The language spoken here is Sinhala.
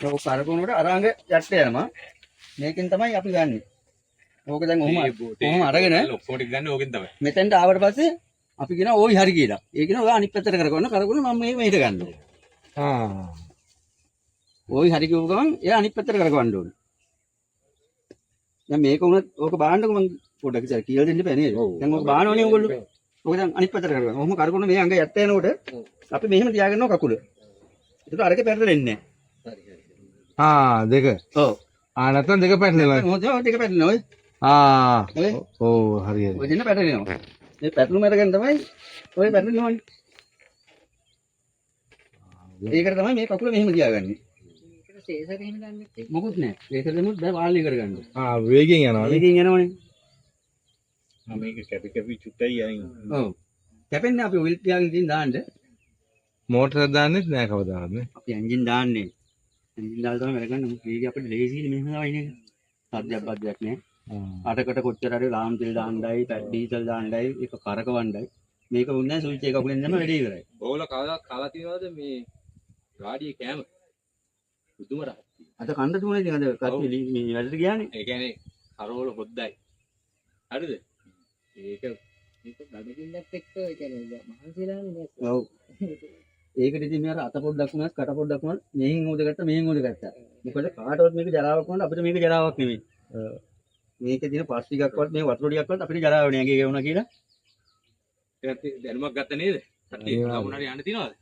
ඔක කරකවනකොට අරංග යටට යනවා. මේකෙන් තමයි අපි ගන්නෙ. ඕක දැන් ඔහොම අරගෙන ඔක්කොම ටික ගන්න ඕකෙන් තමයි. මෙතෙන්ට ආවට පස්සේ අපි කියනවා ඕයි හරි කියලා. ඒ කියනවා ඔයා අනිත් පැත්තට කරකවන්න. කරකවන මම මේක මෙහෙට ගන්නවා. ඕයි හරි කිව්ව ගමන් එයා අනිත් පැත්තට කරකවන්න ඕනේ. දැන් මේක උනත් ඕක බාන්නකො මම පොඩ්ඩක් කියලා දෙන්න බෑ නේද? දැන් ඕක බානවනේ ඕගොල්ලෝ. ඕක දැන් අනිත් පැත්තට කරකවන්න. ඔහොම කරකවන මේ අංග යටට යනකොට අපි මෙහෙම තියාගන්නවා කකුල. ඒකට අරක පැටලෙන්නේ නැහැ. දෙක. ඔව්. නැත්නම් දෙක පැටලෙනවා. මොකද දෙක පැටලෙනවා ඔය. ඔව් හරි හරි. ඔය දෙන්න පැටලෙනවා. මේ පැටලුම අරගෙන තමයි ඔය පැටලෙනවනේ. ඒකට තමයි මේ කකුල මෙහෙම තියාගන්නේ. ඒකට සේසර එහෙම ගන්නෙත් මොකුත් නැහැ. සේසර දෙමුත් බෑ වාල්ලි කරගන්න. වේගෙන් යනවා. වේගෙන් යනවනේ. මේක කැපි කැපි චුට්ටයි අයින්. ඔව්. කැපෙන්නේ අපි ඔයිල් තියාගෙන ඉතින් දාන්න. මෝටර දාන්නෙත් නෑ කවදාවත් නේ. අපි එන්ජින් දාන්නේ. එන්ජින් දාලා තමයි වැඩ ගන්න. මේක අපිට ලේසියිනේ මෙහෙම තමයි නේ. සද්දයක් බද්දයක් නෑ. අටකට කොච්චර හරි ලාම් තෙල් දාන්නයි, පැට් ඩීසල් දාන්නයි, ඒක කරකවන්නයි. මේක වුණේ සුවිච් එක කකුලෙන් දැම්ම වැඩේ ඉවරයි. ඕගොල්ලෝ කවදාවත් කාලා තියෙනවද මේ ගාඩියේ කෑම? බුදුම රහත්. අද කන්න තුනේ ඉතින් අද කට්ටිය මේ වැඩට ගියානේ. ඒ කියන්නේ කරවල හොද්දයි. හරිද? ඒක ගඩකින්නත් එක්ක ඒ කියන්නේ මහන්සිලානේ නේද? ඔව්. ඒකට ඉතින් මෙයාට අත පොඩ්ඩක් වුණත් කට පොඩ්ඩක් වුණත් මෙහින් හොදගත්තා මෙහින් හොදගත්තා. මොකද කාටවත් මේක ජරාවක් වුණාට අපිට මේක ජරාවක් නෙමෙයි. මේකේ තියෙන පස් ටිකක්වත් මේ වතුර ටිකක්වත් අපිට ජරාව නෑ. ඇඟේ ගෙවුණා කියලා. ඒත් දැනුමක් ගත්ත නේද? සත්‍ය ගමුණාට යන්න තියනවද?